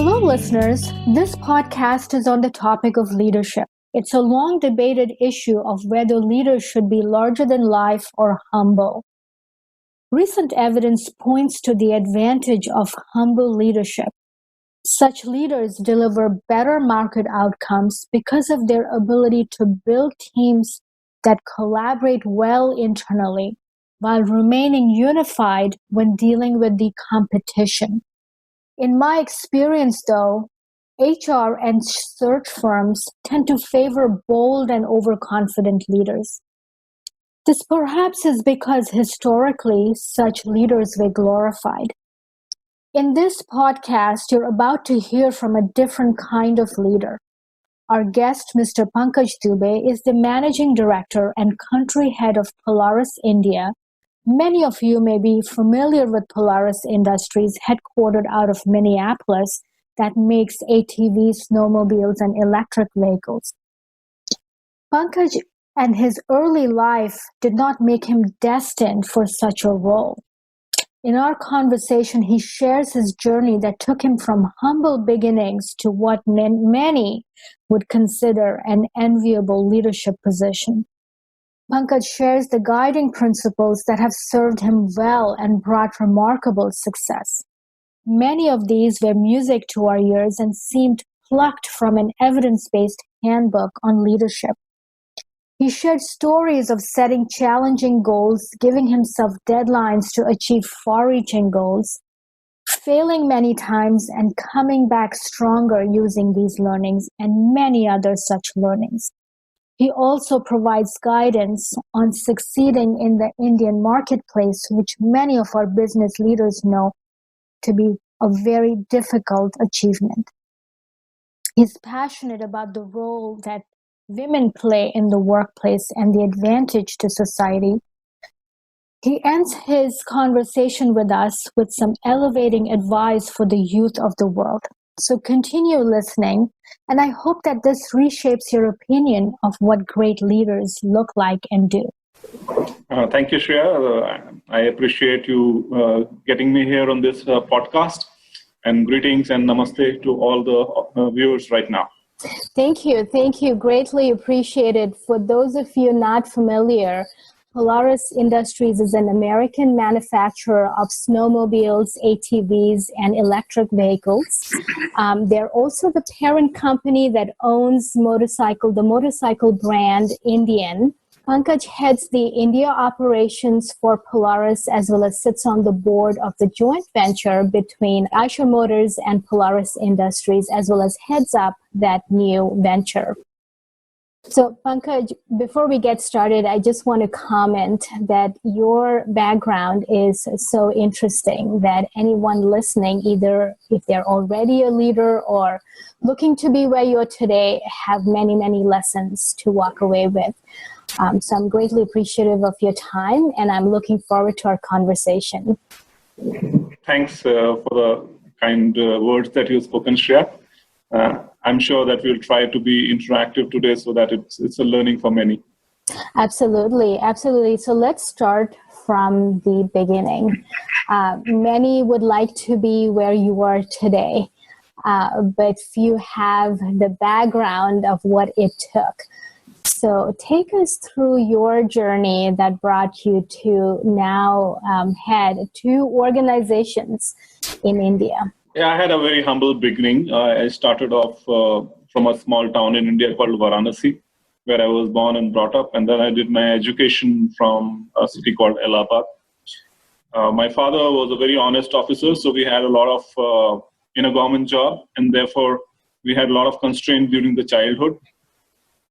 Hello, listeners. This podcast is on the topic of leadership. It's a long debated issue of whether leaders should be larger than life or humble. Recent evidence points to the advantage of humble leadership. Such leaders deliver better market outcomes because of their ability to build teams that collaborate well internally while remaining unified when dealing with the competition. In my experience, though, HR and search firms tend to favor bold and overconfident leaders. This perhaps is because historically such leaders were glorified. In this podcast, you're about to hear from a different kind of leader. Our guest, Mr. Pankaj Dubey, is the managing director and country head of Polaris India. Many of you may be familiar with Polaris Industries, headquartered out of Minneapolis, that makes ATVs, snowmobiles, and electric vehicles. Pankaj and his early life did not make him destined for such a role. In our conversation, he shares his journey that took him from humble beginnings to what many would consider an enviable leadership position. Pankaj shares the guiding principles that have served him well and brought remarkable success. Many of these were music to our ears and seemed plucked from an evidence-based handbook on leadership. He shared stories of setting challenging goals, giving himself deadlines to achieve far-reaching goals, failing many times and coming back stronger using these learnings, and many other such learnings. He also provides guidance on succeeding in the Indian marketplace, which many of our business leaders know to be a very difficult achievement. He's passionate about the role that women play in the workplace and the advantage to society. He ends his conversation with us with some elevating advice for the youth of the world. So continue listening, and I hope that this reshapes your opinion of what great leaders look like and do. Thank you, Shreya. I appreciate you getting me here on this podcast. And greetings and namaste to all the viewers right now. Thank you. Greatly appreciated. For those of you not familiar, Polaris Industries is an American manufacturer of snowmobiles, ATVs, and electric vehicles. They're also the parent company that owns the motorcycle brand Indian. Pankaj heads the India operations for Polaris as well as sits on the board of the joint venture between Eicher Motors and Polaris Industries, as well as heads up that new venture. So, Pankaj, before we get started, I just want to comment that your background is so interesting that anyone listening, either if they're already a leader or looking to be where you're today, have many, many lessons to walk away with. So I'm greatly appreciative of your time, and I'm looking forward to our conversation. Thanks for the kind words that you've spoken, Shreya. I'm sure that we'll try to be interactive today so that it's a learning for many. Absolutely. So let's start from the beginning. Many would like to be where you are today, but few have the background of what it took. So take us through your journey that brought you to now head two organizations in India. Yeah, I had a very humble beginning. I started off from a small town in India called Varanasi, where I was born and brought up. And then I did my education from a city called Allahabad. My father was a very honest officer, so we had a lot of in a government job, and therefore we had a lot of constraints during the childhood.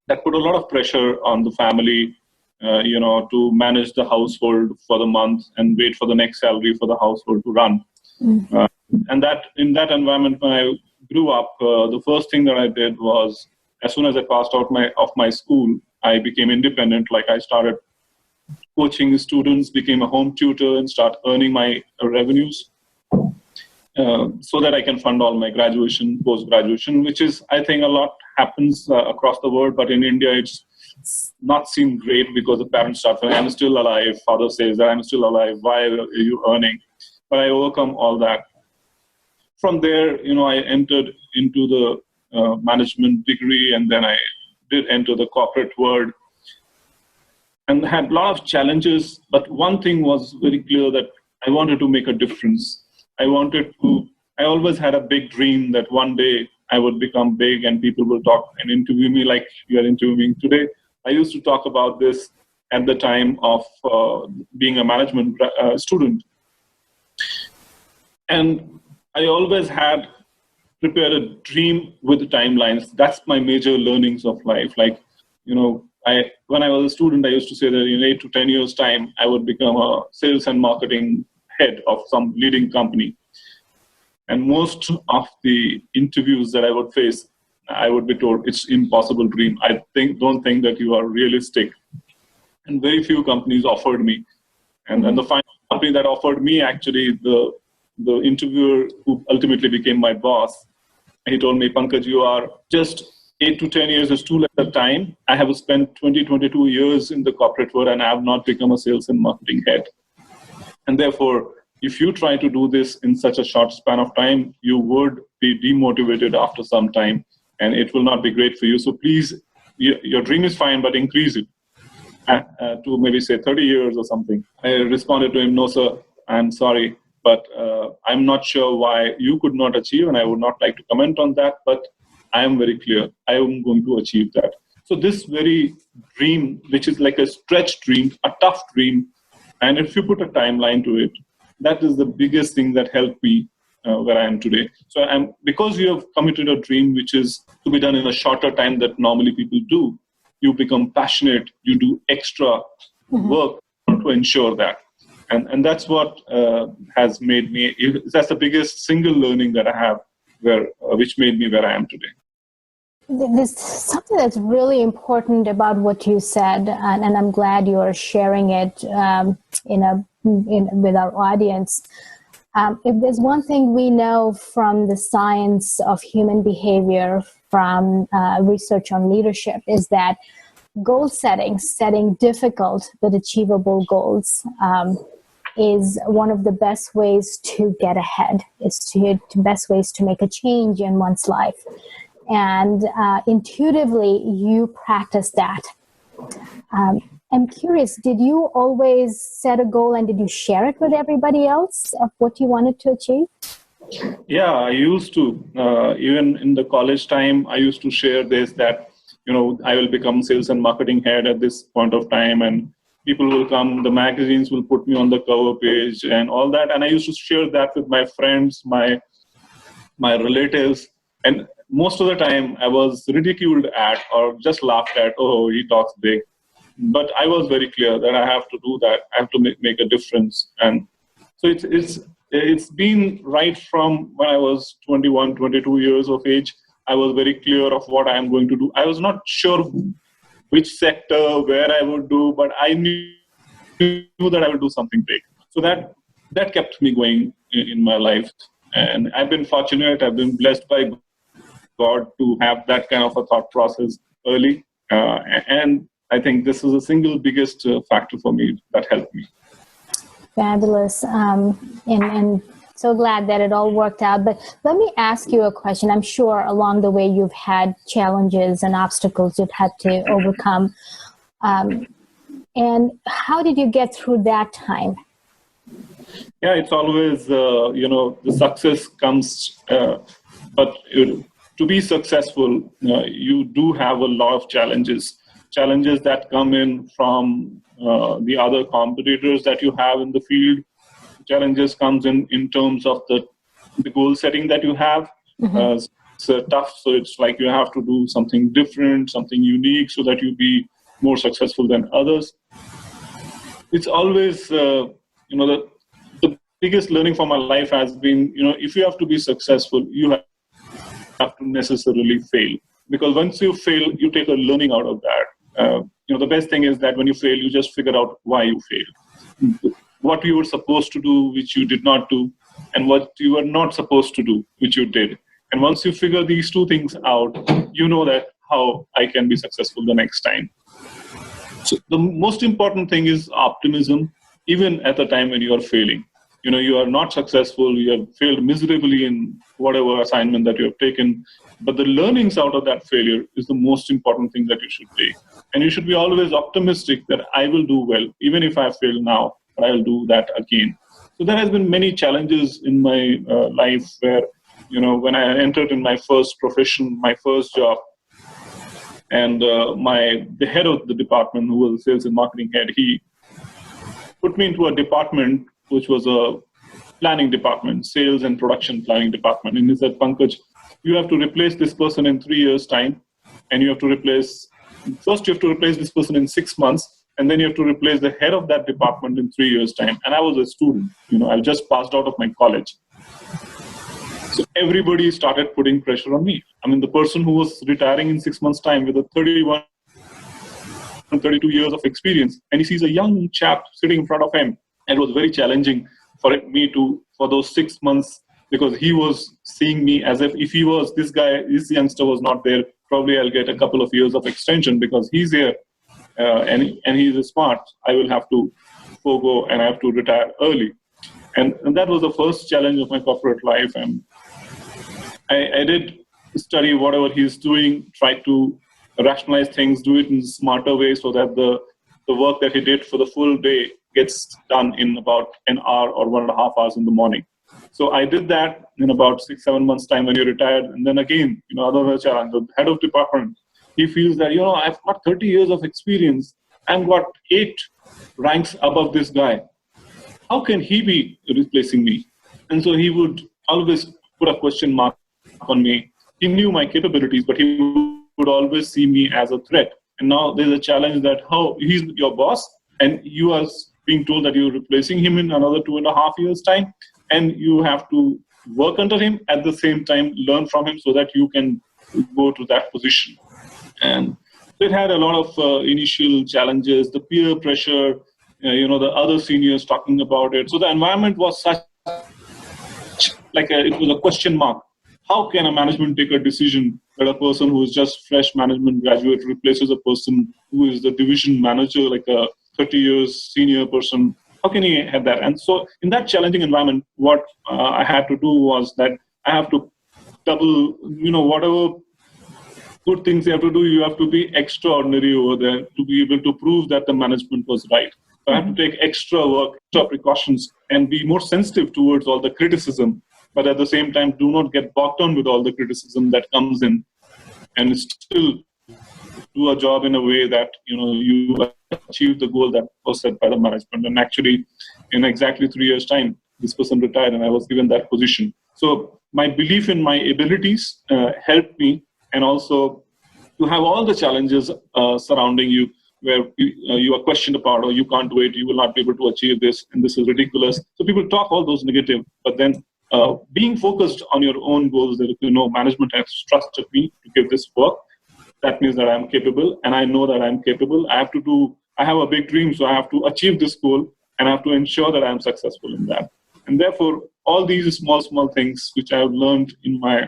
That put a lot of pressure on the family, to manage the household for the month and wait for the next salary for the household to run. Mm-hmm. And that in that environment, when I grew up, the first thing that I did was, as soon as I passed out of my school, I became independent. Like I started coaching students, became a home tutor, and start earning my revenues, so that I can fund all my graduation, post-graduation, which is, I think, a lot happens across the world, but in India, it's not seen great because the parents start saying, I'm still alive. Father says that I'm still alive. Why are you earning? But I overcome all that. from there, I entered into the management degree, and then I did enter the corporate world and had a lot of challenges. But one thing was very clear, that I wanted to make a difference. I always had a big dream that one day I would become big and people will talk and interview me like you are interviewing today. I used to talk about this at the time of being a management student. And I always had prepared a dream with timelines. That's my major learnings of life. Like, when I was a student, I used to say that in 8 to 10 years' time, I would become a sales and marketing head of some leading company. And most of the interviews that I would face, I would be told, it's impossible dream. Don't think that you are realistic. And very few companies offered me. And the final company that offered me, actually, the interviewer who ultimately became my boss, he told me, Pankaj, you are just 8 to 10 years is too little time. I have spent 22 years in the corporate world and I have not become a sales and marketing head. And therefore, if you try to do this in such a short span of time, you would be demotivated after some time and it will not be great for you. So please, your dream is fine, but increase it to maybe say 30 years or something. I responded to him, no, sir, I'm sorry, but I'm not sure why you could not achieve, and I would not like to comment on that, but I am very clear. I am going to achieve that. So this very dream, which is like a stretch dream, a tough dream, and if you put a timeline to it, that is the biggest thing that helped me where I am today. So because you have committed a dream which is to be done in a shorter time that normally people do, you become passionate, you do extra work to ensure that. And that's what has made me, that's the biggest single learning that I have, which made me where I am today. There's something that's really important about what you said, and I'm glad you're sharing it with our audience. If there's one thing we know from the science of human behavior, from research on leadership, is that goal setting difficult but achievable goals, is one of the best ways to get ahead. It's the best ways to make a change in one's life. And intuitively, you practice that. I'm curious, did you always set a goal and did you share it with everybody else of what you wanted to achieve? Yeah, I used to. Even in the college time, I used to share this, that, I will become sales and marketing head at this point of time, and people will come, the magazines will put me on the cover page and all that. And I used to share that with my friends, my relatives. And most of the time I was ridiculed at or just laughed at, oh, he talks big. But I was very clear that I have to do that. I have to make a difference. And so it's been right from when I was 21, 22 years of age. I was very clear of what I am going to do. I was not sure which sector, where I would do, but I knew that I would do something big. So that kept me going in my life. And I've been fortunate, I've been blessed by God to have that kind of a thought process early. And I think this is the single biggest factor for me that helped me. Fabulous. And so glad that it all worked out. But let me ask you a question. I'm sure along the way you've had challenges and obstacles you've had to overcome. And how did you get through that time? Yeah, it's always, the success comes, but to be successful, you do have a lot of challenges that come in from the other competitors that you have in the field. Challenges comes in terms of the goal setting that you have. Mm-hmm. It's tough, so it's like you have to do something different, something unique, so that you be more successful than others. It's always, the biggest learning for my life has been, if you have to be successful, you have to necessarily fail. Because once you fail, you take a learning out of that. The best thing is that when you fail, you just figure out why you failed. What you were supposed to do, which you did not do, and what you were not supposed to do, which you did. And once you figure these two things out, you know that how I can be successful the next time. So the most important thing is optimism, even at the time when you are failing. you are not successful, you have failed miserably in whatever assignment that you have taken. But the learnings out of that failure is the most important thing that you should take. And you should be always optimistic that I will do well, even if I fail now, but I'll do that again. So there has been many challenges in my life where, when I entered in my first profession, my first job, and the head of the department, who was the sales and marketing head, he put me into a department which was a planning department, sales and production planning department. And he said, Pankaj, you have to replace this person in 3 years' time, and you have to replace this person in 6 months, and then you have to replace the head of that department in 3 years' time. And I was a student, I just passed out of my college. So everybody started putting pressure on me. I mean, the person who was retiring in 6 months' time with a 31 and 32 years of experience, and he sees a young chap sitting in front of him. And it was very challenging for those 6 months, because he was seeing me as if he was, this youngster was not there, probably I'll get a couple of years of extension because he's here and he's smart. I will have to forego and I have to retire early. And that was the first challenge of my corporate life. And I did study whatever he's doing, try to rationalize things, do it in a smarter way so that the work that he did for the full day gets done in about an hour or 1.5 hours in the morning. So I did that in about 6-7 months' time when he retired. And then again, another challenge, the head of department, he feels that, I've got 30 years of experience. I've got 8 ranks above this guy. How can he be replacing me? And so he would always put a question mark on me. He knew my capabilities, but he would always see me as a threat. And now there's a challenge that he's your boss, and you are being told that you're replacing him in another 2.5 years' time, and you have to work under him at the same time, learn from him so that you can go to that position. And it had a lot of initial challenges, the peer pressure, the other seniors talking about it. So the environment was such, it was a question mark. How can a management take a decision that a person who is just fresh management graduate replaces a person who is the division manager, like a 30 years senior person? How can he have that? And so in that challenging environment, what I had to do was that I have to double, whatever good things you have to do, you have to be extraordinary over there to be able to prove that the management was right. So I have to take extra work, extra precautions, and be more sensitive towards all the criticism, but at the same time, do not get bogged down with all the criticism that comes in, and still do a job in a way that, you achieve the goal that was set by the management. And actually, in exactly 3 years' time, this person retired and I was given that position. So my belief in my abilities helped me, and also to have all the challenges surrounding you where you are questioned about, or you can't do it, you will not be able to achieve this, and this is ridiculous. So people talk all those negative, but then being focused on your own goals, that management has trusted me to give this work. That means that I'm capable, and I know that I'm capable. I have a big dream, so I have to achieve this goal, and I have to ensure that I'm successful in that. And therefore, all these small things which I have learned in my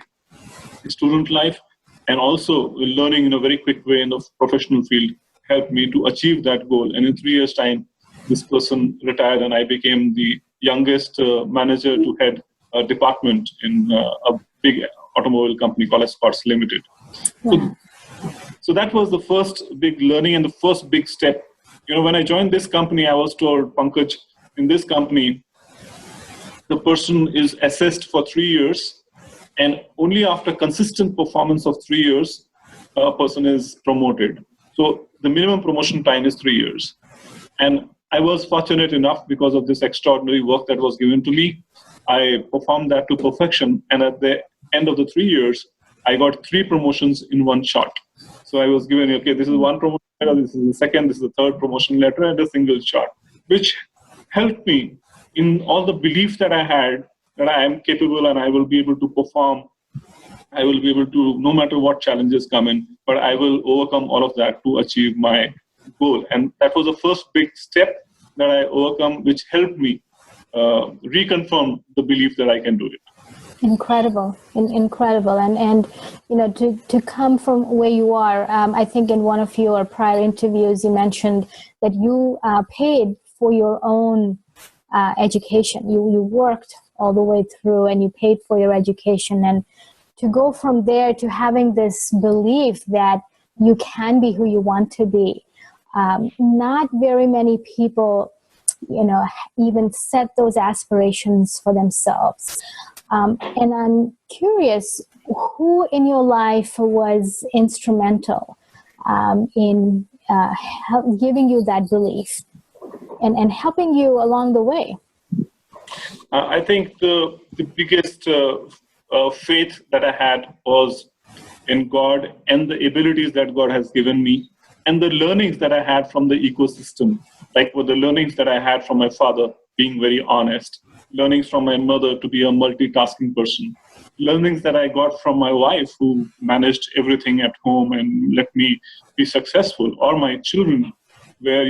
student life, and also learning in a very quick way in the professional field, helped me to achieve that goal. And in 3 years' time, this person retired, and I became the youngest manager to head a department in a big automobile company called Escorts Limited. Yeah. So that was the first big learning and the first big step. When I joined this company, I was told, Pankaj, in this company, the person is assessed for 3 years, and only after consistent performance of 3 years, a person is promoted. So the minimum promotion time is 3 years. And I was fortunate enough, because of this extraordinary work that was given to me, I performed that to perfection. And at the end of the 3 years, I got 3 promotions in one shot. So I was given, this is one promotion letter, this is the second, this is the third promotion letter, and a single shot, which helped me in all the belief that I had that I am capable and I will be able to perform. I will be able to, no matter what challenges come in, but I will overcome all of that to achieve my goal. And that was the first big step that I overcome, which helped me reconfirm the belief that I can do it. Incredible. And to come from where you are, I think in one of your prior interviews, you mentioned that you paid for your own education. You worked all the way through and you paid for your education, and to go from there to having this belief that you can be who you want to be. Not very many people, even set those aspirations for themselves. And I'm curious, who in your life was instrumental in giving you that belief and helping you along the way? I think the biggest faith that I had was in God and the abilities that God has given me, and the learnings that I had from the ecosystem, like with the learnings that I had from my father, being very honest, learnings from my mother to be a multitasking person, learnings that I got from my wife who managed everything at home and let me be successful, or my children, where,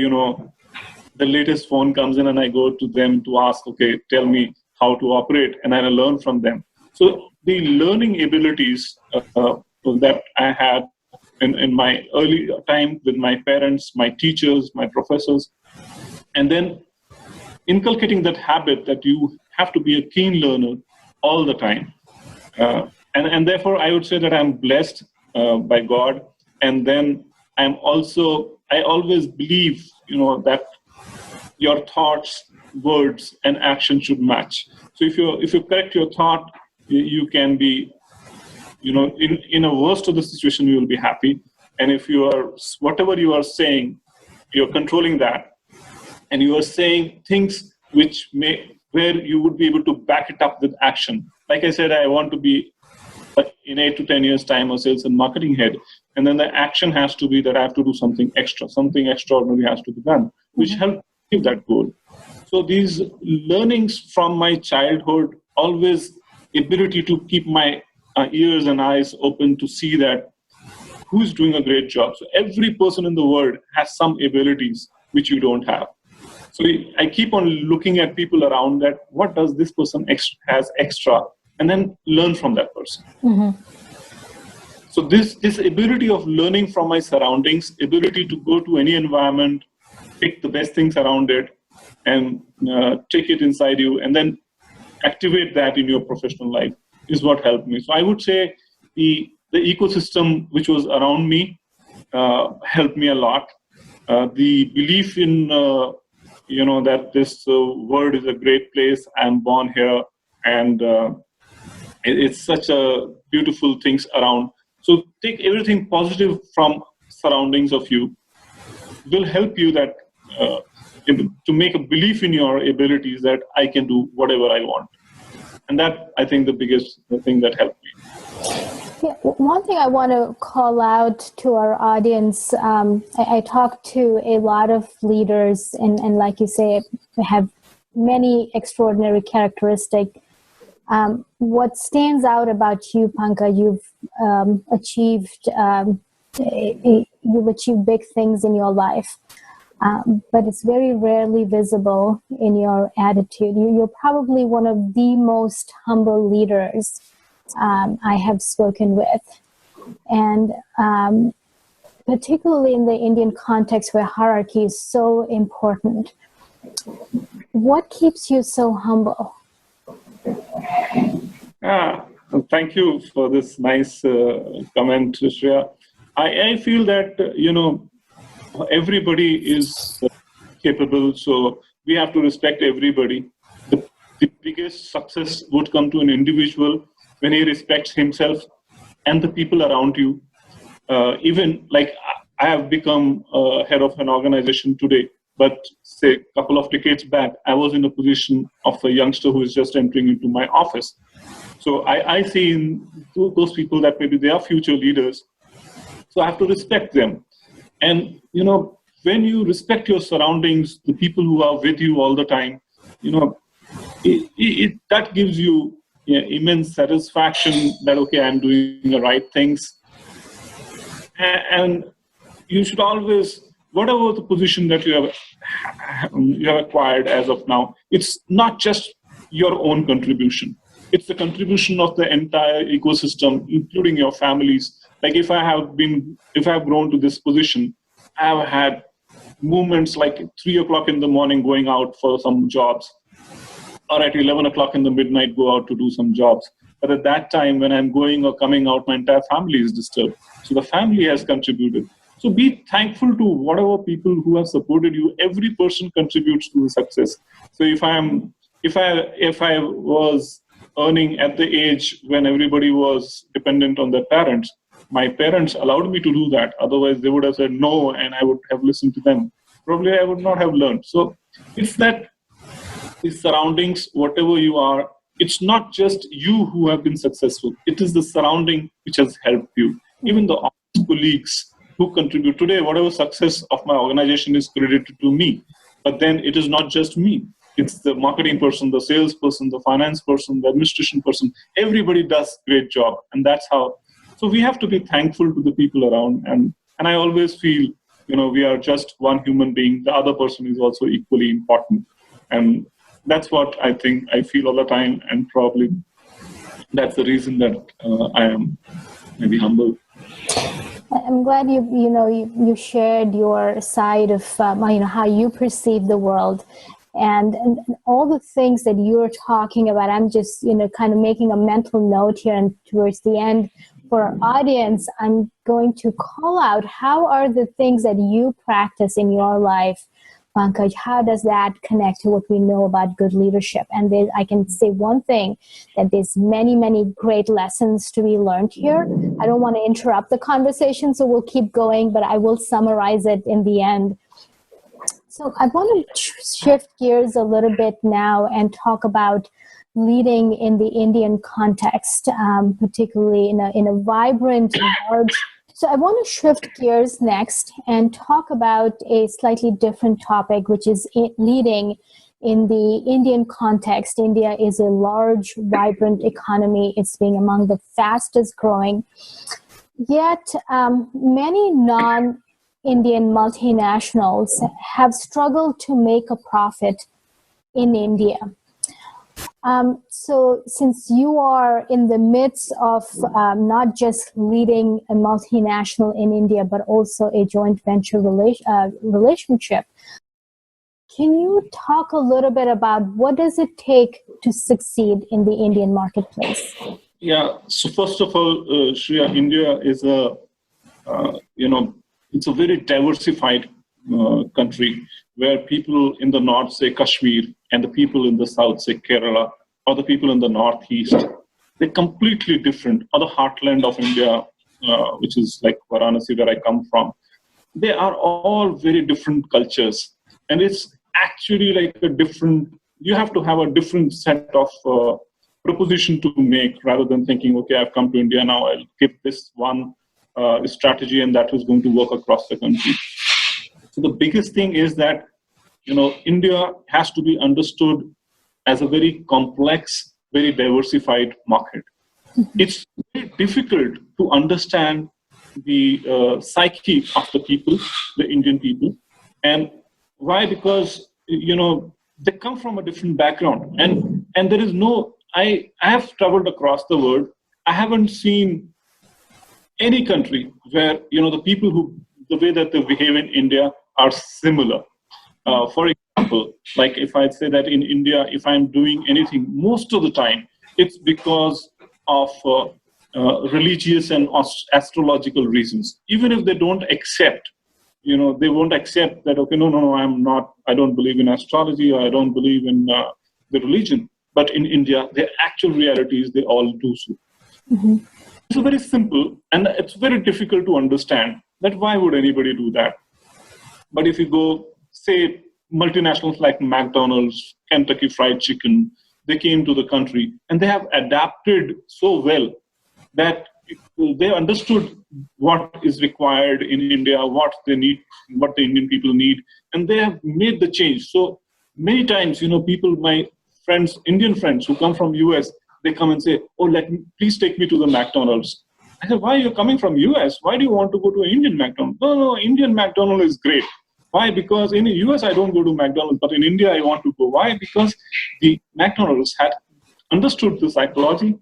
the latest phone comes in and I go to them to ask, okay, tell me how to operate, and I learn from them. So the learning abilities that I had in my early time with my parents, my teachers, my professors, and then inculcating that habit that you have to be a keen learner all the time. And therefore, I would say that I'm blessed by God. And then I always believe, that your thoughts, words, and action should match. So if you correct your thought, you can be, in a worst of the situation, you will be happy. And if whatever you are saying, you're controlling that, and you are saying things where you would be able to back it up with action. Like I said, I want to be in 8 to 10 years' time a sales and marketing head. And then the action has to be that I have to do something extra, something extraordinary has to be done, which helps achieve that goal. So these learnings from my childhood, always ability to keep my ears and eyes open to see that who's doing a great job. So every person in the world has some abilities which you don't have. So I keep on looking at people around that, what does this person has extra, and then learn from that person. Mm-hmm. So this ability of learning from my surroundings, ability to go to any environment, pick the best things around it, and take it inside you, and then activate that in your professional life is what helped me. So I would say the ecosystem which was around me helped me a lot. The belief in that this world is a great place. I'm born here, and it's such a beautiful things around. So take everything positive from surroundings of you will help you that to make a belief in your abilities that I can do whatever I want. And that, I think, the biggest thing that helped me. Yeah, one thing I want to call out to our audience, I talk to a lot of leaders, and like you say, have many extraordinary characteristics. What stands out about you, Pankaj, you've achieved big things in your life, but it's very rarely visible in your attitude. You're probably one of the most humble leaders I have spoken with. And particularly in the Indian context where hierarchy is so important, what keeps you so humble? Thank you for this nice comment, Shreya. I feel that, everybody is capable, so we have to respect everybody. The biggest success would come to an individual when he respects himself and the people around you. Even like I have become head of an organization today, but say a couple of decades back, I was in a position of a youngster who is just entering into my office. So I see in those people that maybe they are future leaders. So I have to respect them. And, when you respect your surroundings, the people who are with you all the time, that gives you immense satisfaction that, okay, I'm doing the right things. And you should always, whatever the position that you have acquired as of now, it's not just your own contribution. It's the contribution of the entire ecosystem, including your families. Like if I have grown to this position, I have had moments like 3 o'clock in the morning going out for some jobs, or at 11 o'clock in the midnight go out to do some jobs. But at that time, when I'm going or coming out, my entire family is disturbed. So the family has contributed. So be thankful to whatever people who have supported you. Every person contributes to the success. So if I was earning at the age when everybody was dependent on their parents, my parents allowed me to do that. Otherwise, they would have said no, and I would have listened to them. Probably I would not have learned. So it's that the surroundings, whatever you are, it's not just you who have been successful. It is the surrounding which has helped you. Even the office colleagues who contribute today, whatever success of my organization is credited to me. But then it is not just me. It's the marketing person, the sales person, the finance person, the administration person. Everybody does a great job. And that's how. So we have to be thankful to the people around. And I always feel, we are just one human being. The other person is also equally important. And that's what I think I feel all the time. And probably that's the reason that I am maybe humble. I'm glad you shared your side of how you perceive the world. And all the things that you're talking about, I'm just, kind of making a mental note here. And towards the end, for our audience, I'm going to call out, how are the things that you practice in your life, Pankaj, how does that connect to what we know about good leadership? And I can say one thing, that there's many, many great lessons to be learned here. I don't want to interrupt the conversation, so we'll keep going, but I will summarize it in the end. So I want to shift gears a little bit now and talk about leading in the Indian context, particularly in a vibrant, large. So I want to shift gears next and talk about a slightly different topic, which is leading in the Indian context. India is a large, vibrant economy. It's being among the fastest growing. Yet many non-Indian multinationals have struggled to make a profit in India. So since you are in the midst of not just leading a multinational in India, but also a joint venture relationship, can you talk a little bit about what does it take to succeed in the Indian marketplace? Yeah. So first of all, Shreya, India is it's a very diversified country where people in the north say Kashmir and the people in the south say Kerala, or the people in the northeast. They're completely different. Or the heartland of India, which is like Varanasi, where I come from. They are all very different cultures. And it's actually like you have to have a different set of proposition to make, rather than thinking, okay, I've come to India, now I'll give this one strategy and that is going to work across the country. So the biggest thing is that, India has to be understood as a very complex, very diversified market. It's very difficult to understand the psyche of the people, the Indian people. And why? Because, they come from a different background. And there is I have traveled across the world. I haven't seen any country where, the people the way that they behave in India are similar. For example, like if I say that in India, if I'm doing anything, most of the time, it's because of religious and astrological reasons. Even if they don't accept, they won't accept that, okay, no, I don't believe in astrology, or I don't believe in the religion. But in India, the actual reality is they all do so. Mm-hmm. It's very simple, and it's very difficult to understand that why would anybody do that? But if you go, say, multinationals like McDonald's, Kentucky Fried Chicken, they came to the country and they have adapted so well that they understood what is required in India, what they need, what the Indian people need, and they have made the change. So many times, people, my friends, Indian friends who come from US, they come and say, oh, please take me to the McDonald's. I said, why are you coming from US? Why do you want to go to an Indian McDonald's? No, Indian McDonald's is great. Why? Because in the US, I don't go to McDonald's, but in India, I want to go. Why? Because the McDonald's had understood the psychology,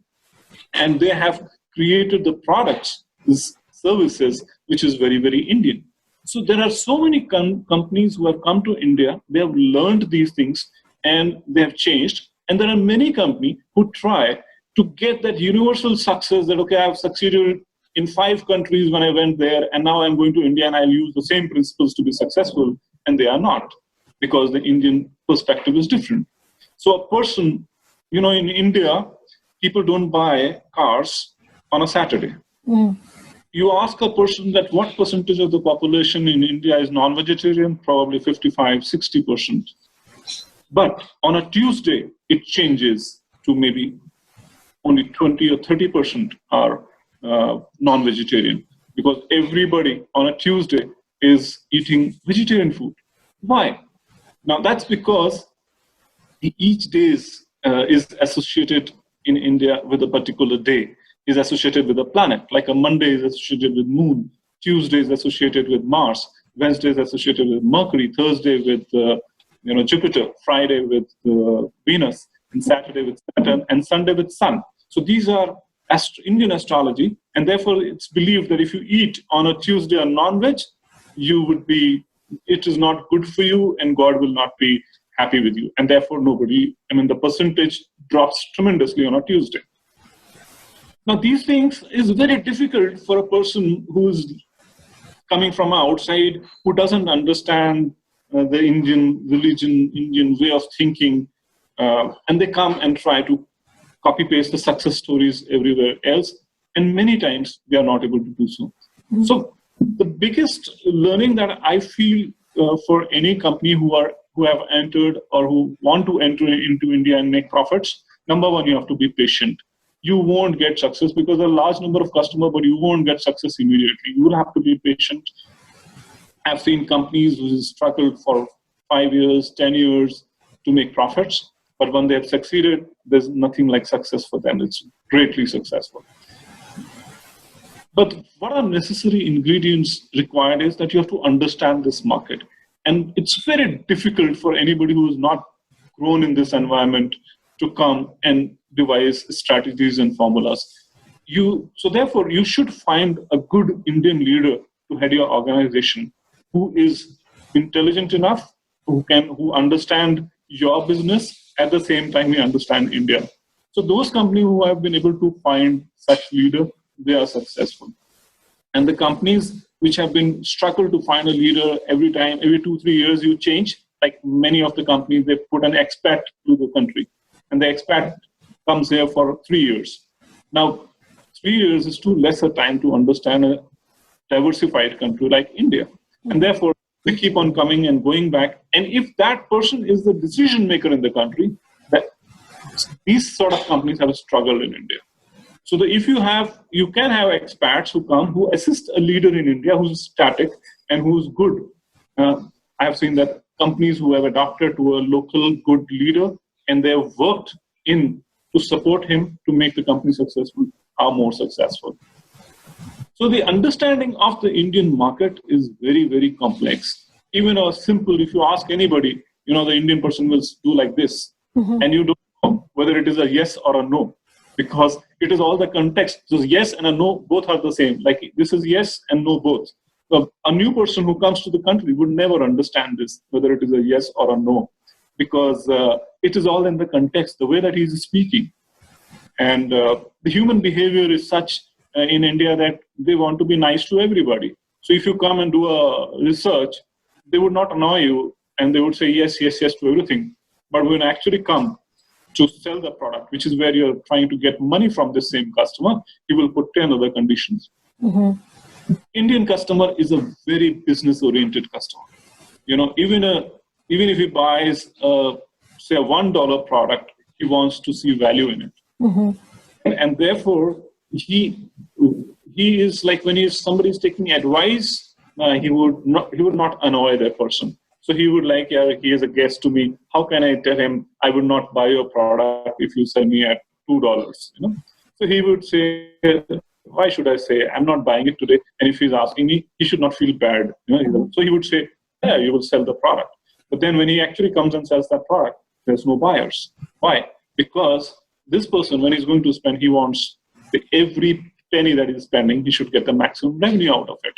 and they have created the products, these services, which is very, very Indian. So there are so many companies who have come to India. They have learned these things, and they have changed. And there are many companies who try to get that universal success that, okay, I've succeeded in 5 countries when I went there, and now I'm going to India and I'll use the same principles to be successful. And they are not, because the Indian perspective is different. So a person, in India, people don't buy cars on a Saturday. You ask a person that what percentage of the population in India is non-vegetarian, probably 55, 60%. But on a Tuesday, it changes to maybe only 20 or 30% are non-vegetarian, because everybody on a Tuesday is eating vegetarian food. Why? Now that's because each day is associated in India with a particular day, is associated with a planet. Like a Monday is associated with Moon, Tuesday is associated with Mars, Wednesday is associated with Mercury, Thursday with Jupiter, Friday with Venus, and Saturday with Saturn, and Sunday with Sun. So these are Indian astrology, and therefore it's believed that if you eat on a Tuesday a non-veg, it is not good for you, and God will not be happy with you. And therefore the percentage drops tremendously on a Tuesday. Now these things is very difficult for a person who is coming from outside, who doesn't understand the Indian religion, Indian way of thinking, and they come and try to copy-paste the success stories everywhere else, and many times they are not able to do so. So the biggest learning that I feel for any company who have entered or who want to enter into India and make profits, number one, you have to be patient. You won't get success because there are a large number of customers, but you won't get success immediately. You will have to be patient. I've seen companies who struggled for 5 years, 10 years to make profits, but when they have succeeded, there's nothing like success for them. It's greatly successful. But what are necessary ingredients required is that you have to understand this market. And it's very difficult for anybody who is not grown in this environment to come and devise strategies and formulas. So therefore, you should find a good Indian leader to head your organization who is intelligent enough, who understand your business, at the same time you understand India. So those companies who have been able to find such leader, they are successful. And the companies which have been struggled to find a leader every 2-3 years you change, like many of the companies, they put an expat to the country, and the expat comes here for 3 years. Now, 3 years is too less a time to understand a diversified country like India. And therefore, they keep on coming and going back. And if that person is the decision maker in the country, these sort of companies have struggled in India. So you can have expats who come, who assist a leader in India who's static and who's good. I have seen that companies who have adapted to a local good leader and they have worked in to support him to make the company successful are more successful. So the understanding of the Indian market is very, very complex. Even a simple, if you ask anybody, the Indian person will do like this, and you don't know whether it is a yes or a no, because it is all the context. So yes and a no, both are the same. Like this is yes and no both. So a new person who comes to the country would never understand this, whether it is a yes or a no, because it is all in the context, the way that he is speaking. And the human behavior is such in India that they want to be nice to everybody. So if you come and do a research, they would not annoy you and they would say yes, yes, yes to everything. But when actually come to sell the product, which is where you're trying to get money from the same customer, he will put 10 other conditions. Indian customer is a very business-oriented customer. Even if he buys, say, a $1 product, he wants to see value in it. And therefore, he is like when somebody is taking advice, he would not annoy that person. So he would he is a guest to me. How can I tell him I would not buy your product if you sell me at $2? So he would say, why should I say I'm not buying it today? And if he's asking me, he should not feel bad. So he would say, yeah, you will sell the product. But then when he actually comes and sells that product, there's no buyers. Why? Because this person, when he's going to spend, he wants every penny that he's spending, he should get the maximum revenue out of it.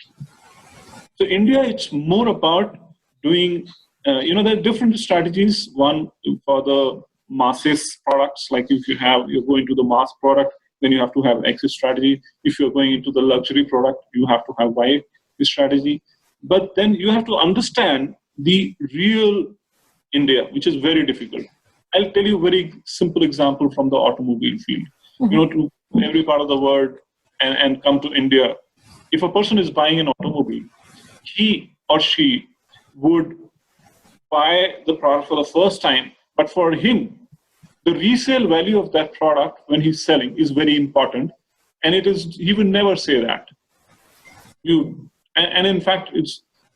So India, it's more about doing, there are different strategies. One for the masses products. Like if you're going to the mass product, then you have to have X strategy. If you're going into the luxury product, you have to have Y strategy. But then you have to understand the real India, which is very difficult. I'll tell you a very simple example from the automobile field. To every part of the world and come to India. If a person is buying an automobile, he or she would buy the product for the first time, but for him, the resale value of that product when he's selling is very important, and he would never say that. And in fact,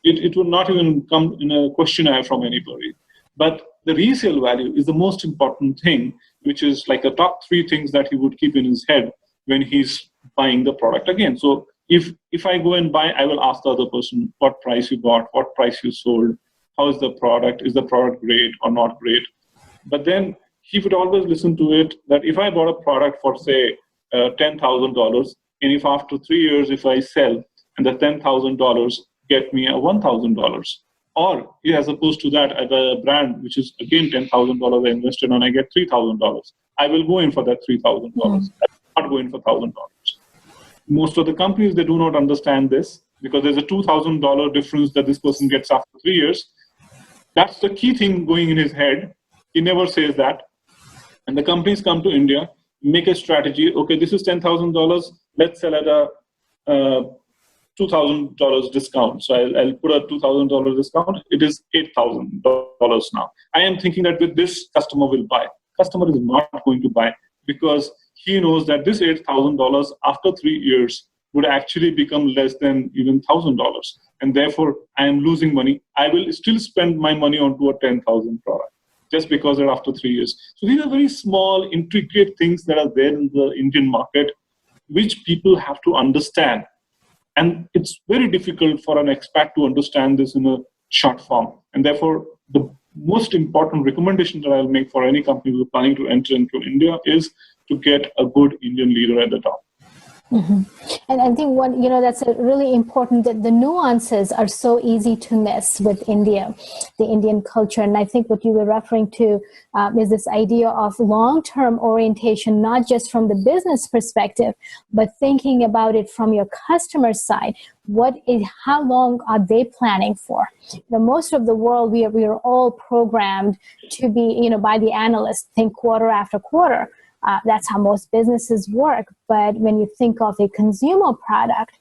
it would not even come in a questionnaire from anybody. But the resale value is the most important thing, which is like the top 3 things that he would keep in his head when he's buying the product again. So if I go and buy, I will ask the other person what price you bought, what price you sold, how is the product great or not great. But then he would always listen to it that if I bought a product for, say, $10,000, and if after 3 years, if I sell and the $10,000 get me a $1,000, or as opposed to that, I buy a brand which is again $10,000 I invested and I get $3,000, I will go in for that $3,000. I will not go in for $1,000. Most of the companies, they do not understand this because there's a $2,000 difference that this person gets after 3 years. That's the key thing going in his head. He never says that. And the companies come to India, make a strategy. Okay, this is $10,000. Let's sell at a $2,000 discount. So I'll put a $2,000 discount. It is $8,000 now. I am thinking that with this, customer will buy. Customer is not going to buy because he knows that this $8,000 after 3 years would actually become less than even $1,000. And therefore, I am losing money. I will still spend my money onto a 10,000 product just because they're after 3 years. So these are very small, intricate things that are there in the Indian market, which people have to understand. And it's very difficult for an expat to understand this in a short form. And therefore, the most important recommendation that I'll make for any company who's planning to enter into India is to get a good Indian leader at the top. Mm-hmm. And I think that's a really important, that the nuances are so easy to miss with India, the Indian culture. And I think what you were referring to is this idea of long-term orientation, not just from the business perspective, but thinking about it from your customer side. How long are they planning for? Most of the world, we are all programmed to be, by the analysts, think quarter after quarter. That's how most businesses work. But when you think of a consumer product,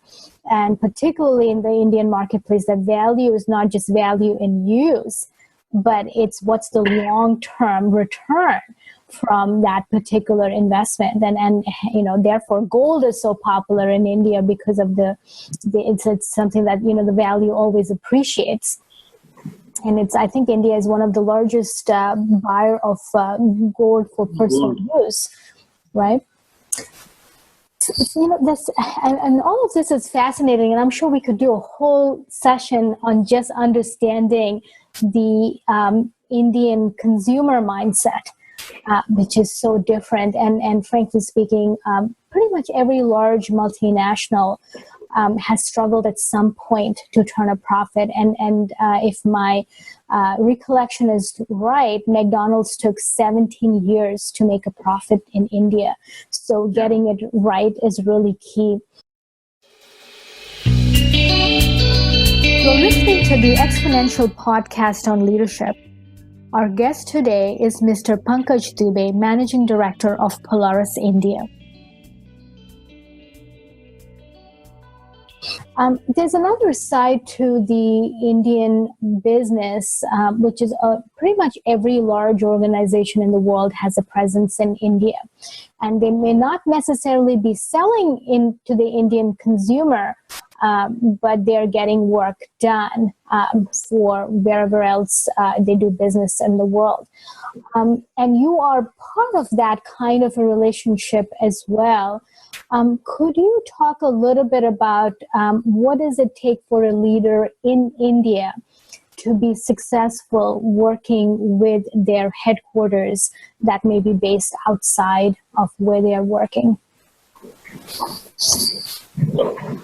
and particularly in the Indian marketplace, the value is not just value in use, but it's what's the long-term return from that particular investment. And therefore gold is so popular in India because of it's something that, the value always appreciates. And I think India is one of the largest buyer of gold for personal use, right? So, this and all of this is fascinating, and I'm sure we could do a whole session on just understanding the Indian consumer mindset, which is so different. And frankly speaking, pretty much every large multinational has struggled at some point to turn a profit. And if my recollection is right, McDonald's took 17 years to make a profit in India. So getting it right is really key. You're listening to the Exponential podcast on leadership. Our guest today is Mr. Pankaj Dubey, Managing Director of Polaris India. There's another side to the Indian business, which is pretty much every large organization in the world has a presence in India. And they may not necessarily be selling into the Indian consumer, but they're getting work done for wherever else they do business in the world. And you are part of that kind of a relationship as well. Could you talk a little bit about what does it take for a leader in India to be successful working with their headquarters that may be based outside of where they are working?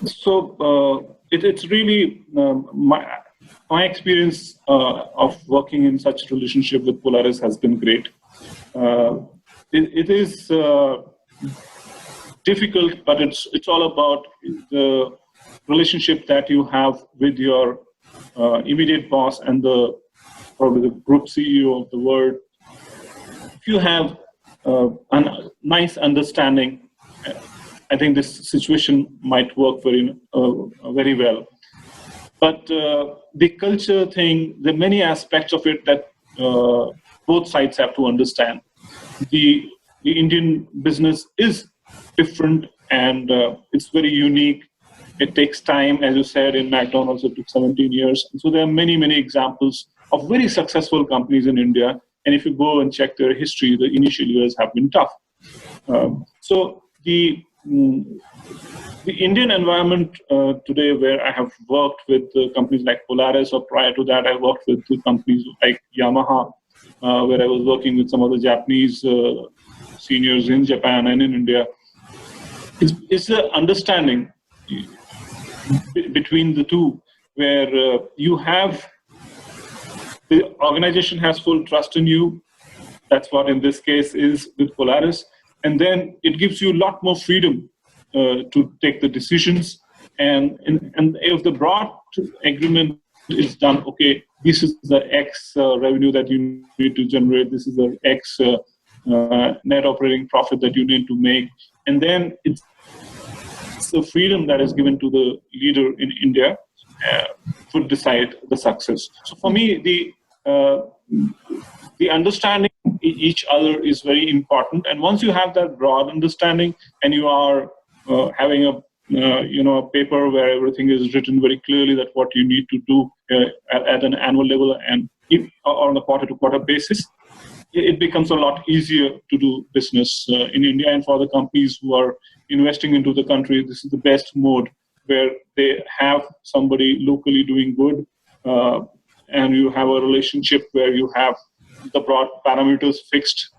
So it's really my experience of working in such relationship with Polaris has been great. it is difficult, but it's all about the relationship that you have with your immediate boss and probably the group CEO of the world. If you have a nice understanding, I think this situation might work very well. But the culture thing, there are many aspects of it that both sides have to understand. The Indian business is different and it's very unique. It takes time, as you said, in McDonald's it took 17 years. And so there are many, many examples of very successful companies in India. And if you go and check their history, the initial years have been tough. So the Indian environment today, where I have worked with companies like Polaris, or prior to that, I worked with companies like Yamaha, where I was working with some of the Japanese seniors in Japan and in India. It's the understanding between the two, where you have the organization has full trust in you. That's what in this case is with Polaris. And then it gives you a lot more freedom to take the decisions. And if the broad agreement is done, okay, this is the X revenue that you need to generate, this is the X net operating profit that you need to make. And then it's the freedom that is given to the leader in India to decide the success. So for me, the understanding each other is very important. And once you have that broad understanding and you are having a paper where everything is written very clearly that what you need to do at an annual level and on a quarter-to-quarter basis, it becomes a lot easier to do business in India. And for the companies who are investing into the country, this is the best mode where they have somebody locally doing good, and you have a relationship where you have the broad parameters fixed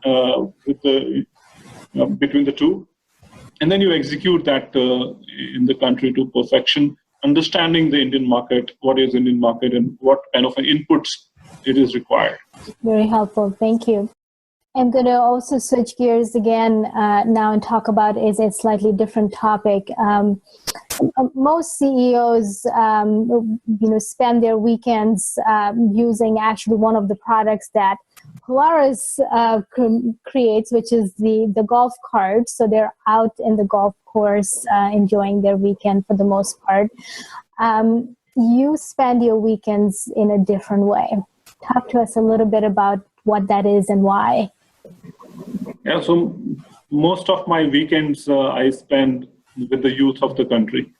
between the two. And then you execute that in the country to perfection, understanding the Indian market, what is Indian market, and what kind of inputs it is required. Very helpful. Thank you. I'm going to also switch gears again now and talk about a slightly different topic. Most CEOs, spend their weekends using actually one of the products that Polaris creates, which is the golf cart. So they're out in the golf course enjoying their weekend for the most part. You spend your weekends in a different way. Talk to us a little bit about what that is and why. Yeah, so most of my weekends I spend with the youth of the country.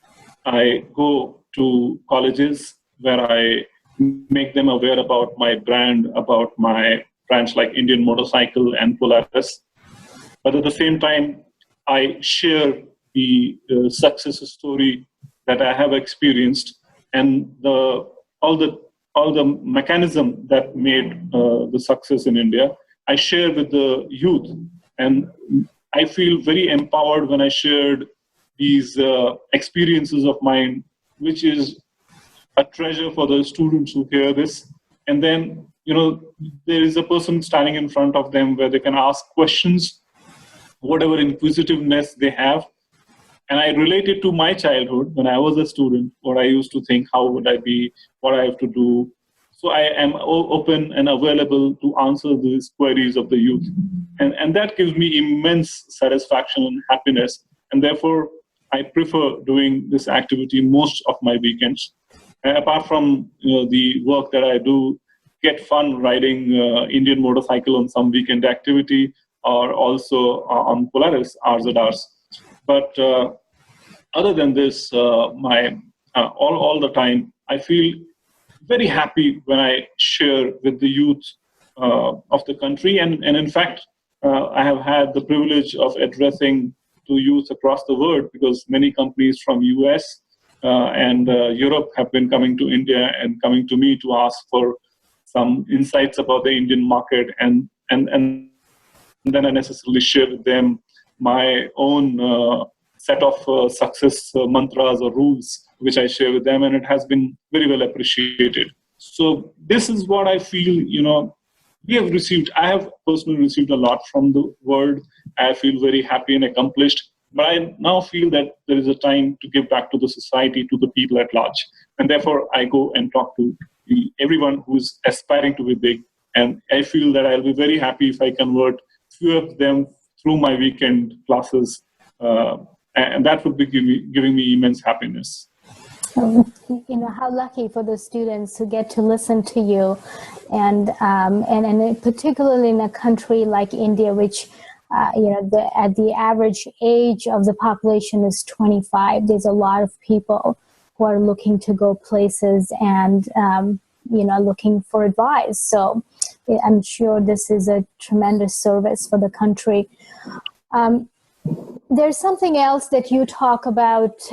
I go to colleges where I make them aware about my brand, about my brands like Indian Motorcycle and Polaris. But at the same time, I share the success story that I have experienced and all the mechanism that made the success in India. I share with the youth, and I feel very empowered when I shared these experiences of mine, which is a treasure for the students who hear this. And then, there is a person standing in front of them where they can ask questions, whatever inquisitiveness they have. And I relate it to my childhood when I was a student, what I used to think, how would I be, what I have to do. So I am open and available to answer these queries of the youth. And that gives me immense satisfaction and happiness. And therefore, I prefer doing this activity most of my weekends. Apart from the work that I do, get fun riding Indian motorcycle on some weekend activity, or also on Polaris RZRs. But other than this, all the time, I feel very happy when I share with the youth of the country. And in fact, I have had the privilege of addressing to youth across the world, because many companies from US and Europe have been coming to India and coming to me to ask for some insights about the Indian market. And then I necessarily share with them my own set of success mantras or rules, which I share with them, and it has been very well appreciated. So this is what I feel, I have personally received a lot from the world. I feel very happy and accomplished. But I now feel that there is a time to give back to the society, to the people at large. And therefore, I go and talk to everyone who is aspiring to be big. And I feel that I'll be very happy if I convert few of them through my weekend classes. And that would be giving me immense happiness. How lucky for the students who get to listen to you, and particularly in a country like India, which at the average age of the population is 25. There's a lot of people who are looking to go places and looking for advice. So I'm sure this is a tremendous service for the country. There's something else that you talk about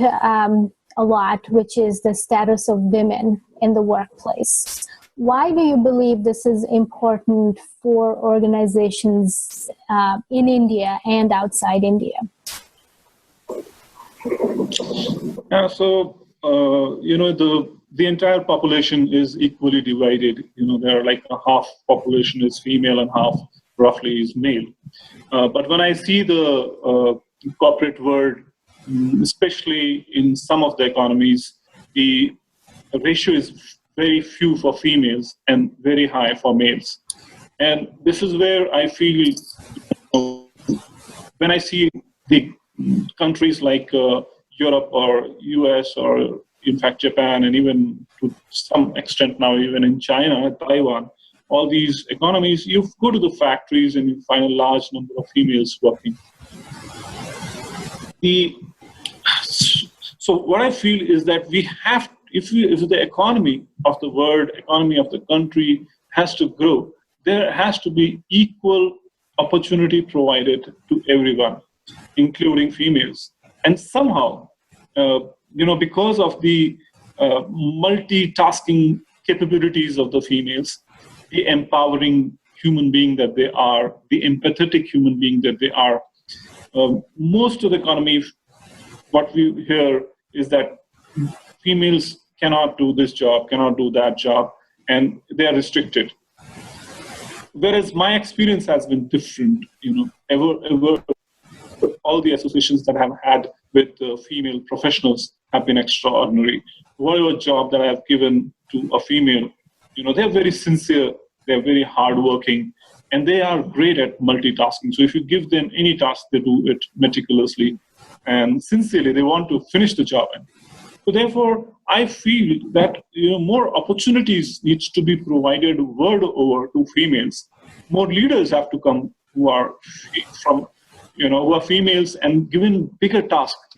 a lot, which is the status of women in the workplace. Why do you believe this is important for organizations in India and outside India? The entire population is equally divided. There are like a half population is female and half roughly is male. But when I see the corporate world, especially in some of the economies, the ratio is very few for females and very high for males. And this is where I feel, when I see the countries like Europe or US or in fact Japan, and even to some extent now even in China, Taiwan, all these economies, you go to the factories and you find a large number of females working. So what I feel is that we have, if the economy of the world, economy of the country has to grow, there has to be equal opportunity provided to everyone, including females. And somehow, because of the multitasking capabilities of the females, the empowering human being that they are, the empathetic human being that they are, most of the economy, what we hear is that females cannot do this job, cannot do that job, and they are restricted. Whereas my experience has been different. Ever all the associations that I've had with female professionals have been extraordinary. Whatever job that I have given to a female, they're very sincere, they're very hardworking, and they are great at multitasking. So if you give them any task, they do it meticulously and sincerely. They want to finish the job. So therefore, I feel that more opportunities needs to be provided world over to females. More leaders have to come who are who are females and given bigger tasks.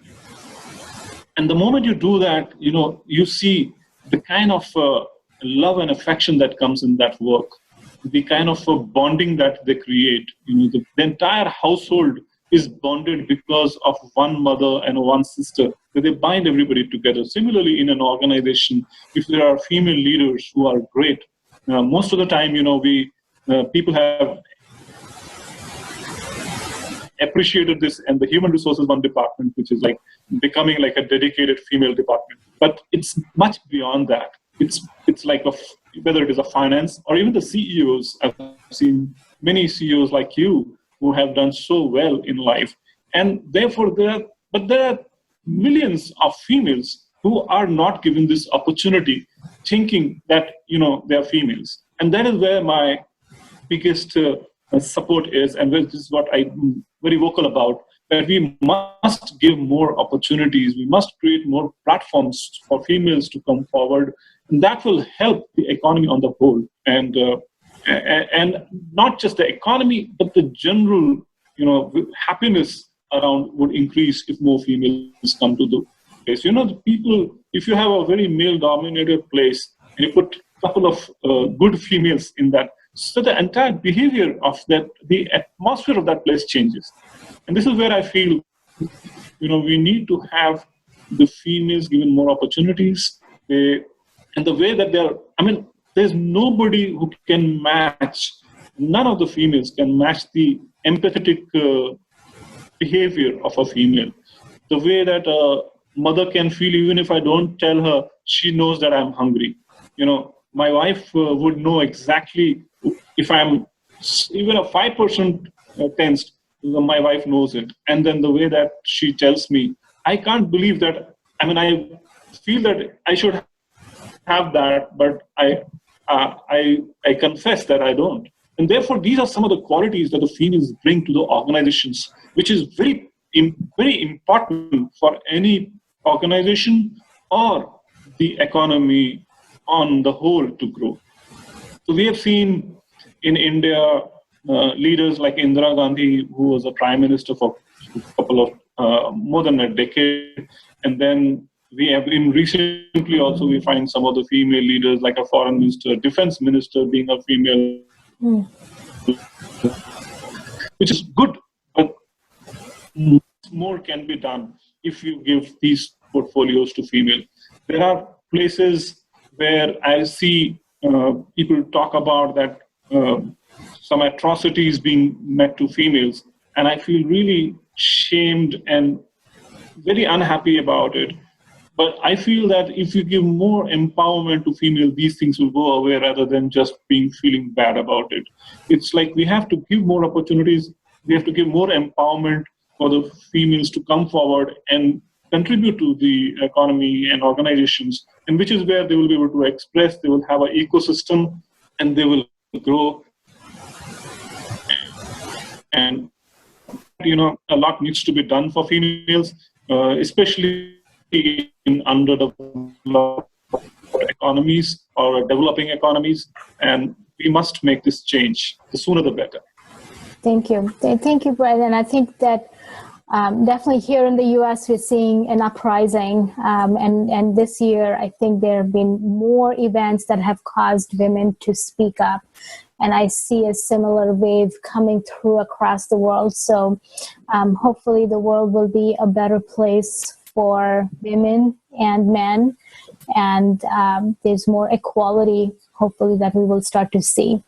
And the moment you do that, you see the kind of love and affection that comes in that work, the kind of bonding that they create. The entire household is bonded because of one mother and one sister, that they bind everybody together. Similarly, in an organization, if there are female leaders who are great, most of the time, people have appreciated this, and the human resources one department, which is like becoming like a dedicated female department. But it's much beyond that. It's like whether it is a finance or even the CEOs. I've seen many CEOs like you who have done so well in life, and therefore there are millions of females who are not given this opportunity, thinking that they are females, and that is where my biggest support is, and this is what I'm very vocal about, that we must give more opportunities, we must create more platforms for females to come forward, and that will help the economy on the whole, and not just the economy, but the general, happiness around would increase if more females come to the place. The people, if you have a very male-dominated place and you put a couple of good females in that, so the entire behavior of that, the atmosphere of that place changes. And this is where I feel, we need to have the females given more opportunities. And the way that there's nobody who can match, none of the females can match the empathetic behavior of a female. The way that a mother can feel, even if I don't tell her, she knows that I'm hungry. My wife would know exactly if I'm even a 5% tensed, my wife knows it. And then the way that she tells me, I can't believe that. I mean, I feel that I should have that, but I confess that I don't. And therefore, these are some of the qualities that the females bring to the organizations, which is very important for any organization or the economy on the whole to grow. So we have seen in India leaders like Indira Gandhi, who was a prime minister for a couple of more than a decade, and then we have in recently also we find some of the female leaders like a foreign minister, defense minister being a female, which is good, but more can be done if you give these portfolios to female. There are places where I see people talk about that some atrocities being met to females, and I feel really shamed and very unhappy about it. But I feel that if you give more empowerment to females, these things will go away rather than just feeling bad about it. It's like we have to give more opportunities. We have to give more empowerment for the females to come forward and contribute to the economy and organizations, and which is where they will be able to express, they will have an ecosystem, and they will grow. And, a lot needs to be done for females, especially in underdeveloped economies or developing economies, and we must make this change. The sooner the better. Thank you. Thank you, Brad. And I think that definitely here in the U.S. we're seeing an uprising, and this year I think there have been more events that have caused women to speak up, and I see a similar wave coming through across the world. So hopefully the world will be a better place for women and men, and there's more equality, hopefully, that we will start to see.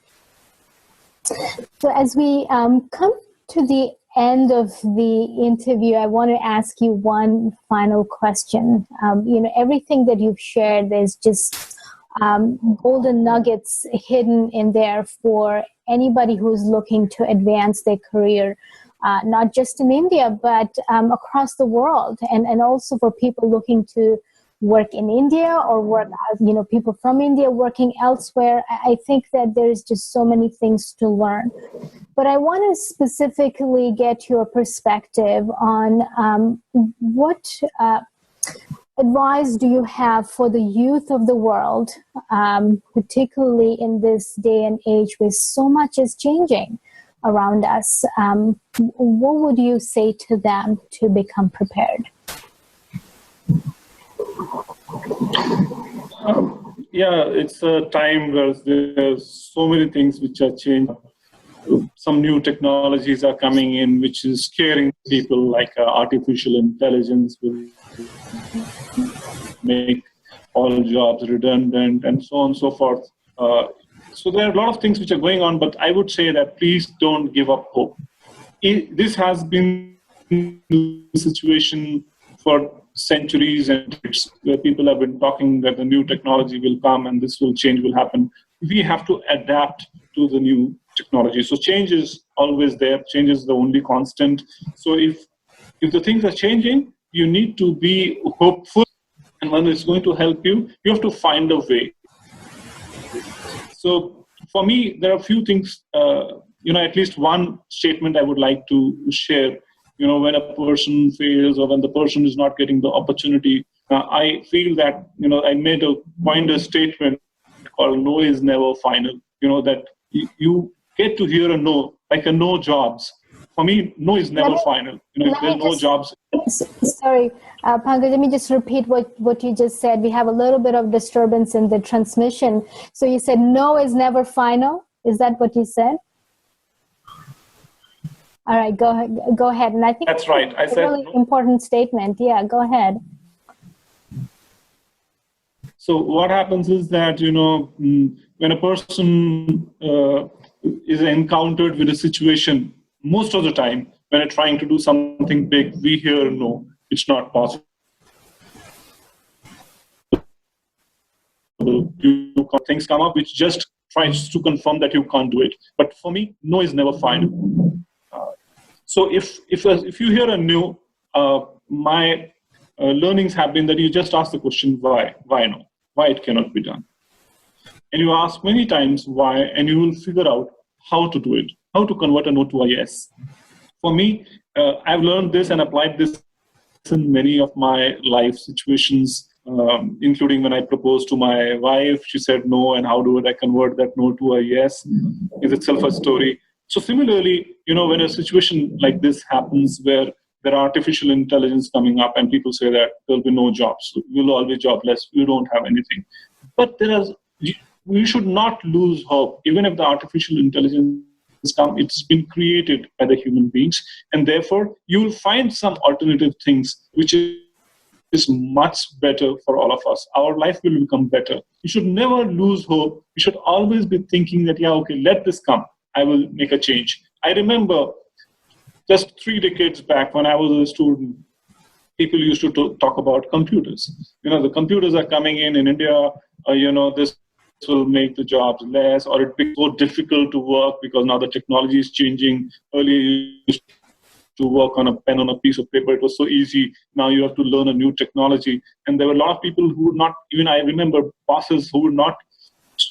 So as we come to the end of the interview, I want to ask you one final question. Everything that you've shared, there's just golden nuggets hidden in there for anybody who's looking to advance their career, not just in India, but across the world, and also for people looking to work in India or work, people from India working elsewhere. I think that there's just so many things to learn. But I want to specifically get your perspective on what advice do you have for the youth of the world, particularly in this day and age where so much is changing around us. What would you say to them to become prepared? It's a time where there's so many things which are changing. Some new technologies are coming in, which is scaring people, like artificial intelligence will make all jobs redundant and so on and so forth. So there are a lot of things which are going on, but I would say that please don't give up hope. This has been the situation for centuries, and it's where people have been talking that the new technology will come and this will change, will happen. We have to adapt to the new technology. So change is always there. Change is the only constant. So if the things are changing, you need to be hopeful, and when it's going to help you, you have to find a way. So for me, there are a few things, at least one statement I would like to share. When a person fails or when the person is not getting the opportunity, I feel that, I coined a statement called "No is never final." That you get to hear a no, like a no jobs. For me, no is never final. If there's no jobs. Sorry, Pankaj, let me just repeat what you just said. We have a little bit of disturbance in the transmission. So you said no is never final. Is that what you said? All right, go ahead. And I think that's right. I said really important statement. Yeah, go ahead. So what happens is that, when a person is encountered with a situation, most of the time, when they're trying to do something big, we hear no, it's not possible. Things come up which just tries to confirm that you can't do it. But for me, no is never final. So if you hear a no, my learnings have been that you just ask the question, why no, why it cannot be done. And you ask many times why, and you will figure out how to do it, how to convert a no to a yes. For me, I've learned this and applied this in many of my life situations, including when I proposed to my wife. She said no, and how do I convert that no to a yes is itself a story. So similarly, when a situation like this happens where there are artificial intelligence coming up and people say that there'll be no jobs, we'll all be jobless, we don't have anything. But we should not lose hope. Even if the artificial intelligence come, it's been created by the human beings, and therefore you will find some alternative things which is much better for all of us. Our life will become better. You should never lose hope. You should always be thinking that, let this come. I will make a change. I remember just 3 decades back when I was a student, people used to talk about computers. The computers are coming in India, this will make the jobs less, or it becomes so difficult to work because now the technology is changing. Earlier, you used to work on a pen on a piece of paper. It was so easy. Now you have to learn a new technology. And there were a lot of people who would not, even I remember bosses who would not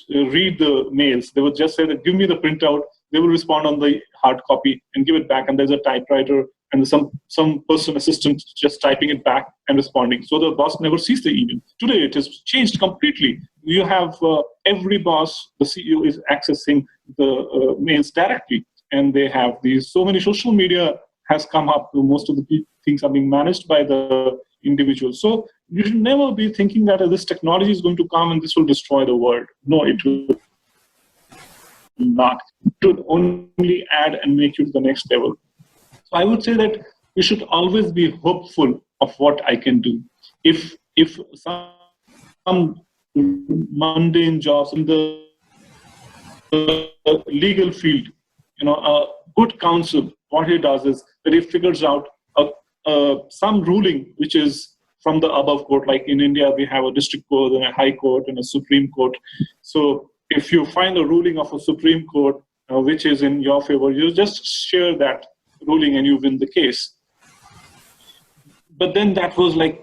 read the mails. They would just say that, give me the printout. They will respond on the hard copy and give it back. And there's a typewriter and some person assistant just typing it back and responding. So the boss never sees the email. Today, it has changed completely. You have every boss, the CEO is accessing the mails directly. And they have so many social media has come up. Most of the things are being managed by the individual. So you should never be thinking that this technology is going to come and this will destroy the world. No, it will not. It would only add and make you to the next level. So I would say that we should always be hopeful of what I can do. If some mundane jobs in the legal field, a good counsel, what he does is that he figures out some ruling which is from the above court. Like in India, we have a district court and a high court and a Supreme Court. So if you find a ruling of a Supreme Court which is in your favor, you just share that ruling and you win the case. But then that was like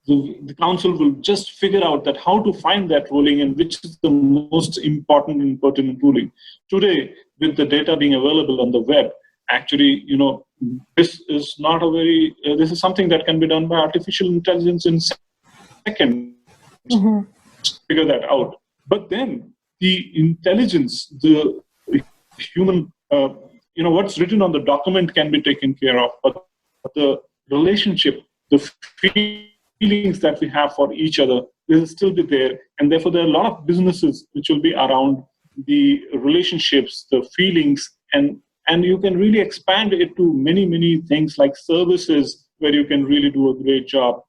the council will just figure out that how to find that ruling and which is the most important and pertinent ruling. Today, with the data being available on the web, actually, this is not this is something that can be done by artificial intelligence in seconds. Mm-hmm. Figure that out. But then the intelligence, the human, what's written on the document can be taken care of, but the relationship, the feelings that we have for each other, will still be there. And therefore, there are a lot of businesses which will be around the relationships, the feelings, and you can really expand it to many, many things like services where you can really do a great job.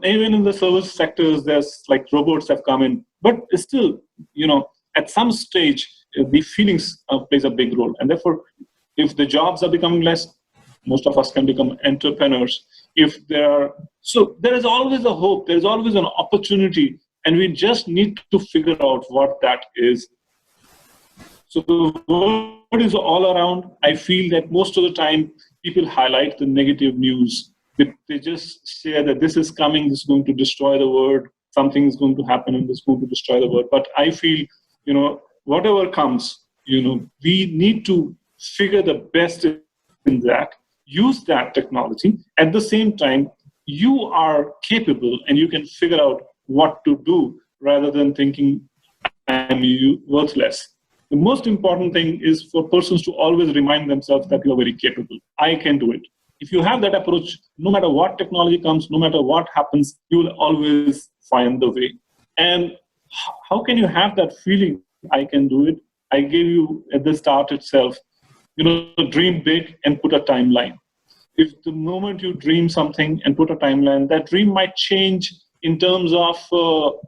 Even in the service sectors, there's like robots have come in, but still, at some stage, the feelings plays a big role. And therefore, if the jobs are becoming less, most of us can become entrepreneurs. So there is always a hope, there is always an opportunity, and we just need to figure out what that is. So the word is all around. I feel that most of the time people highlight the negative news. They just say that this is coming, this is going to destroy the world, something is going to happen and this is going to destroy the world. But I feel, whatever comes, we need to figure the best in that, use that technology. At the same time, you are capable and you can figure out what to do rather than thinking I'm worthless. The most important thing is for persons to always remind themselves that you are very capable. I can do it. If you have that approach, no matter what technology comes, no matter what happens, you will always find the way. And how can you have that feeling, I can do it? I gave you at the start itself, dream big and put a timeline. If the moment you dream something and put a timeline, that dream might change in terms of,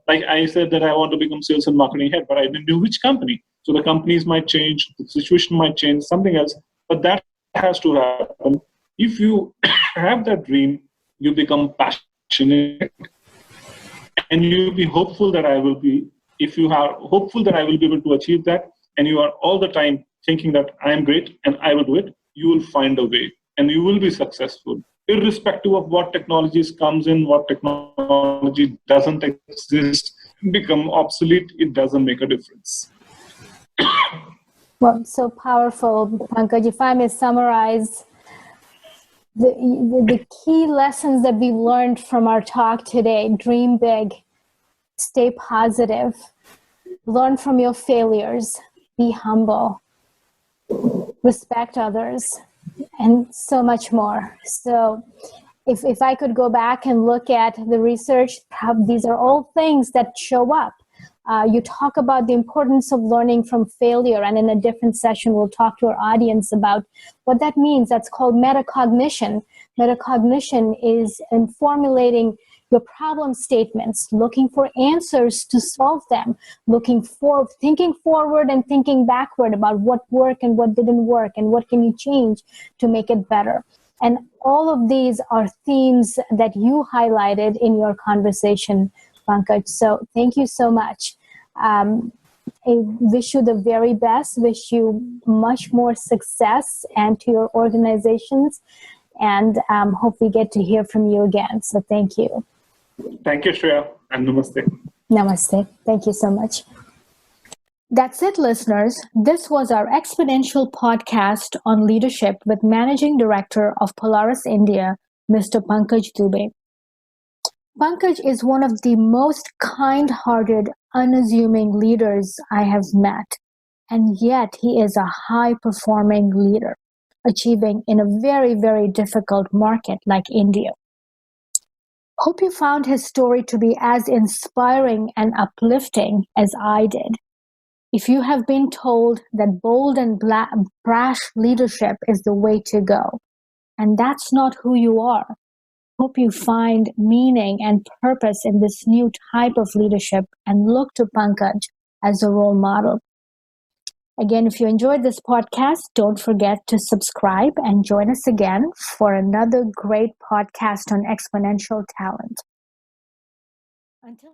like I said that I want to become sales and marketing head, but I didn't know which company. So the companies might change, the situation might change, something else, but that has to happen. If you have that dream, you become passionate and you be hopeful that I will be If you are hopeful that I will be able to achieve that, and you are all the time thinking that I am great and I will do it, you will find a way and you will be successful. Irrespective of what technologies comes in, what technology doesn't exist, become obsolete, it doesn't make a difference. Well, so powerful, Pankaj. If I may summarize the key lessons that we learned from our talk today: dream big, stay positive, learn from your failures, be humble, respect others, and so much more. So if I could go back and look at the research, these are all things that show up. You talk about the importance of learning from failure, and in a different session, we'll talk to our audience about what that means. That's called metacognition. Metacognition is in formulating your problem statements, looking for answers to solve them, thinking forward and thinking backward about what worked and what didn't work, and what can you change to make it better. And all of these are themes that you highlighted in your conversation, Pankaj. So thank you so much. I wish you the very best, wish you much more success and to your organizations, and hope we get to hear from you again. So thank you. Thank you, Shreya, and namaste. Namaste. Thank you so much. That's it, listeners. This was our Exponential podcast on leadership with Managing Director of Polaris India, Mr. Pankaj Dubey. Pankaj is one of the most kind-hearted, unassuming leaders I have met, and yet he is a high-performing leader, achieving in a very, very difficult market like India. Hope you found his story to be as inspiring and uplifting as I did. If you have been told that bold and brash leadership is the way to go, and that's not who you are, hope you find meaning and purpose in this new type of leadership and look to Pankaj as a role model. Again, if you enjoyed this podcast, don't forget to subscribe and join us again for another great podcast on exponential talent. Until